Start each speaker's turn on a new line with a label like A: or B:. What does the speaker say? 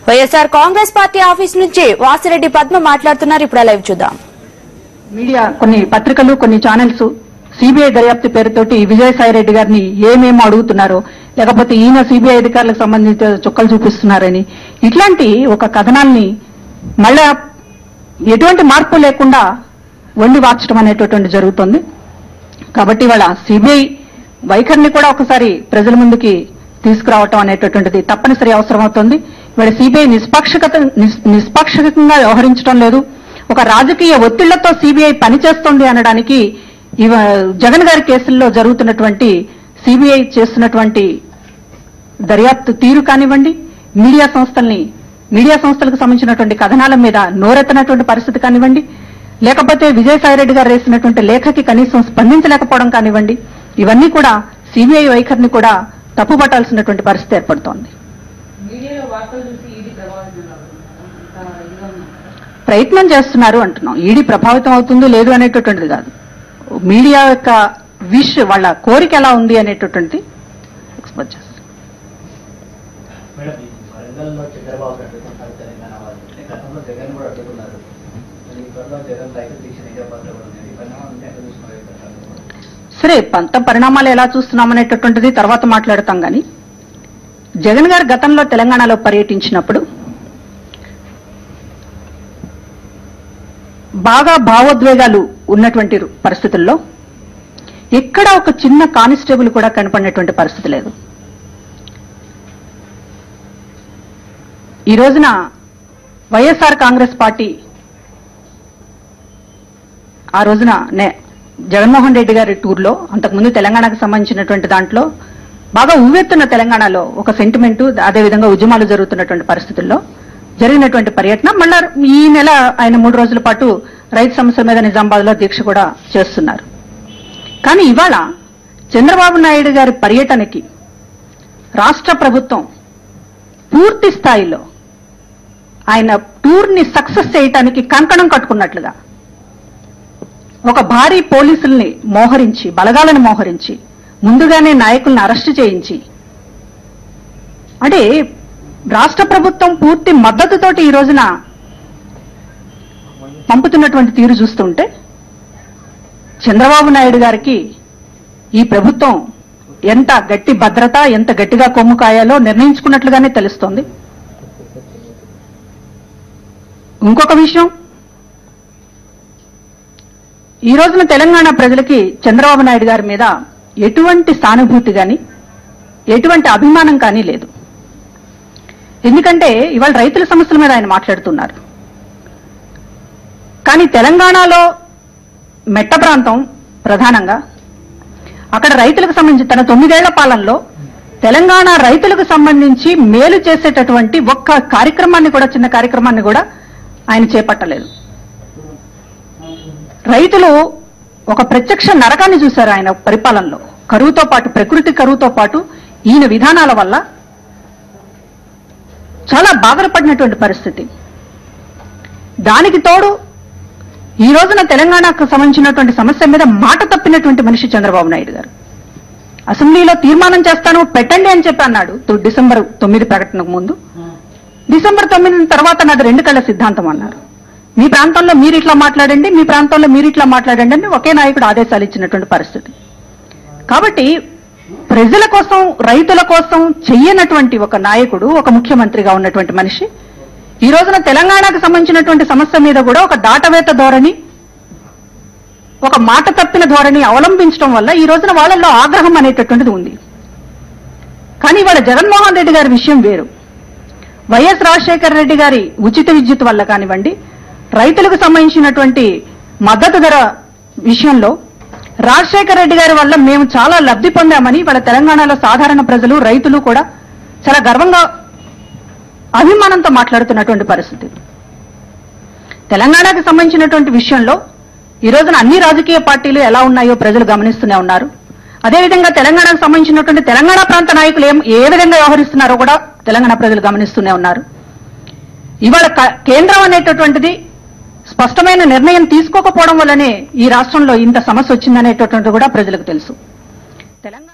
A: YSR Congress party office నుంచి వాసిరెడ్డి పద్మ మాట్లాడుతున్నారు. ఇప్పుడు లైవ్ చూద్దాం.
B: మీడియా కొన్ని పత్రికలు కొన్ని ఛానల్స్ సిబిఐ దర్యాప్తు పేరుతోటి విజయసాయిరెడ్డి గారిని ఏమేమో అడుగుతున్నారో లేకపోతే ఈయన సిబిఐ అధికారులకు సంబంధించిన చుక్కలు చూపిస్తున్నారని ఇట్లాంటి ఒక కథనాన్ని మళ్ళా ఎటువంటి మార్పు లేకుండా వండి వార్చడం అనేటటువంటి జరుగుతుంది. కాబట్టి వాళ్ళ సిబిఐ వైఖరిని కూడా ఒకసారి ప్రజల ముందుకి తీసుకురావటం అనేటటువంటిది తప్పనిసరి అవసరం అవుతుంది. ఇవాళ సిబిఐ నిష్పాక్షికంగా వ్యవహరించడం లేదు. ఒక రాజకీయ ఒత్తిళ్లతో సిబిఐ పనిచేస్తోంది అనడానికి జగన్ గారి కేసుల్లో జరుగుతున్నటువంటి సిబిఐ చేస్తున్నటువంటి దర్యాప్తు తీరు కానివ్వండి, మీడియా సంస్థలకు సంబంధించినటువంటి కథనాల మీద నోరెత్తనటువంటి పరిస్థితి కానివ్వండి, లేకపోతే విజయసాయిరెడ్డి గారు వేసినటువంటి లేఖకి కనీసం స్పందించలేకపోవడం కానివ్వండి, ఇవన్నీ కూడా సిబిఐ వైఖరిని కూడా తప్పుపట్టాల్సినటువంటి పరిస్థితి ఏర్పడుతోంది. ప్రయత్నం చేస్తున్నారు అంటున్నాం. ఈడీ ప్రభావితం అవుతుందో లేదు అనేటటువంటిది కాదు, మీడియా యొక్క వాళ్ళ కోరిక ఎలా ఉంది అనేటటువంటిది ఎక్స్పెక్ట్ చేస్తారు. సరే, పంత పరిణామాలు ఎలా చూస్తున్నామనేటటువంటిది తర్వాత మాట్లాడతాం. కానీ జగన్ గారు గతంలో తెలంగాణలో పర్యటించినప్పుడు బాగా భావోద్వేగాలు ఉన్నటువంటి పరిస్థితుల్లో ఎక్కడ ఒక చిన్న కానిస్టేబుల్ కూడా కనపడినటువంటి పరిస్థితి లేదు. ఈ రోజున వైఎస్ఆర్ కాంగ్రెస్ పార్టీ ఆ రోజున జగన్మోహన్ రెడ్డి గారి టూర్లో అంతకుముందు తెలంగాణకు సంబంధించినటువంటి దాంట్లో బాగా ఉవ్వెత్తున్న తెలంగాణలో ఒక సెంటిమెంటు, అదేవిధంగా ఉద్యమాలు జరుగుతున్నటువంటి పరిస్థితుల్లో జరిగినటువంటి పర్యటన మళ్ళా ఈ నెల ఆయన 3 రోజుల పాటు రైతు సమస్య మీద నిజామాబాద్ లో దీక్ష కూడా చేస్తున్నారు. కానీ ఇవాళ చంద్రబాబు నాయుడు గారి పర్యటనకి రాష్ట్ర ప్రభుత్వం పూర్తి స్థాయిలో ఆయన టూర్ ని సక్సెస్ చేయటానికి కంకణం కట్టుకున్నట్లుగా ఒక భారీ పోలీసుల్ని మోహరించి, బలగాలను మోహరించి, ముందుగానే నాయకుల్ని అరెస్టు చేయించి, అంటే రాష్ట్ర ప్రభుత్వం పూర్తి మద్దతుతోటి ఈ రోజున పంపుతున్నటువంటి తీరు చూస్తుంటే చంద్రబాబు నాయుడు గారికి ఈ ప్రభుత్వం ఎంత గట్టి భద్రత, ఎంత గట్టిగా కొమ్ము కాయాలో నిర్ణయించుకున్నట్లుగానే తెలుస్తోంది. ఇంకొక విషయం, ఈ రోజున తెలంగాణ ప్రజలకి చంద్రబాబు నాయుడు గారి మీద ఎటువంటి సానుభూతి కానీ ఎటువంటి అభిమానం కానీ లేదు. ఎందుకంటే ఇవాళ రైతుల సమస్యల మీద ఆయన మాట్లాడుతున్నారు. కానీ తెలంగాణలో మెట్ట ప్రాంతం ప్రధానంగా అక్కడ రైతులకు సంబంధించి తన 9 ఏళ్ల పాలనలో తెలంగాణ రైతులకు సంబంధించి మేలు చేసేటటువంటి ఒక్క కార్యక్రమాన్ని కూడా, చిన్న కార్యక్రమాన్ని కూడా ఆయన చేపట్టలేదు. రైతులు ఒక ప్రత్యక్ష నరకాన్ని చూశారు ఆయన పరిపాలనలో. కరువుతో పాటు, ప్రకృతి కరువుతో పాటు ఈయన విధానాల వల్ల చాలా బాధపడినటువంటి పరిస్థితి. దానికి తోడు ఈ రోజున తెలంగాణకు సంబంధించినటువంటి సమస్య మీద మాట తప్పినటువంటి మనిషి చంద్రబాబు నాయుడు గారు. అసెంబ్లీలో తీర్మానం చేస్తాను పెట్టండి అని చెప్పి అన్నాడు డిసెంబర్ 9 ప్రకటనకు ముందు. డిసెంబర్ 9 తర్వాత నాది 2 కళ్ల సిద్ధాంతం అన్నారు. మీ ప్రాంతంలో మీరు ఇట్లా మాట్లాడండి, మీ ప్రాంతంలో మీరు ఇట్లా మాట్లాడండి అని ఒకే నాయకుడు ఆదేశాలు ఇచ్చినటువంటి పరిస్థితి. కాబట్టి ప్రజల కోసం, రైతుల కోసం చెయ్యనటువంటి ఒక నాయకుడు, ఒక ముఖ్యమంత్రిగా ఉన్నటువంటి మనిషి ఈ రోజున తెలంగాణకు సంబంధించినటువంటి సమస్య మీద కూడా ఒక దాటవేత ధోరణి, ఒక మాట తప్పిన ధోరణి అవలంబించడం వల్ల ఈ రోజున వాళ్ళల్లో ఆగ్రహం అనేటటువంటిది ఉంది. కానీ ఇవాళ జగన్మోహన్ రెడ్డి గారి విషయం వేరు. వైఎస్ రాజశేఖర రెడ్డి గారి ఉచిత విద్యుత్ వల్ల కానివ్వండి, రైతులకు సంబంధించినటువంటి మద్దతు ధర విషయంలో రాజశేఖర రెడ్డి గారి వల్ల మేము చాలా లబ్ధి పొందామని వాళ్ళ తెలంగాణలో సాధారణ ప్రజలు, రైతులు కూడా చాలా గర్వంగా, అభిమానంతో మాట్లాడుతున్నటువంటి పరిస్థితి. తెలంగాణకు సంబంధించినటువంటి విషయంలో ఈ రోజున అన్ని రాజకీయ పార్టీలు ఎలా ఉన్నాయో ప్రజలు గమనిస్తూనే ఉన్నారు. అదేవిధంగా తెలంగాణకు సంబంధించినటువంటి తెలంగాణ ప్రాంత నాయకులు ఏ విధంగా వ్యవహరిస్తున్నారో కూడా తెలంగాణ ప్రజలు గమనిస్తూనే ఉన్నారు. ఇవాళ కేంద్రం అనేటటువంటిది స్పష్టమైన నిర్ణయం తీసుకోకపోవడం వల్లనే ఈ రాష్ట్రంలో ఇంత సమస్య వచ్చిందనేటటువంటిది కూడా ప్రజలకు తెలుసు. తెలంగాణ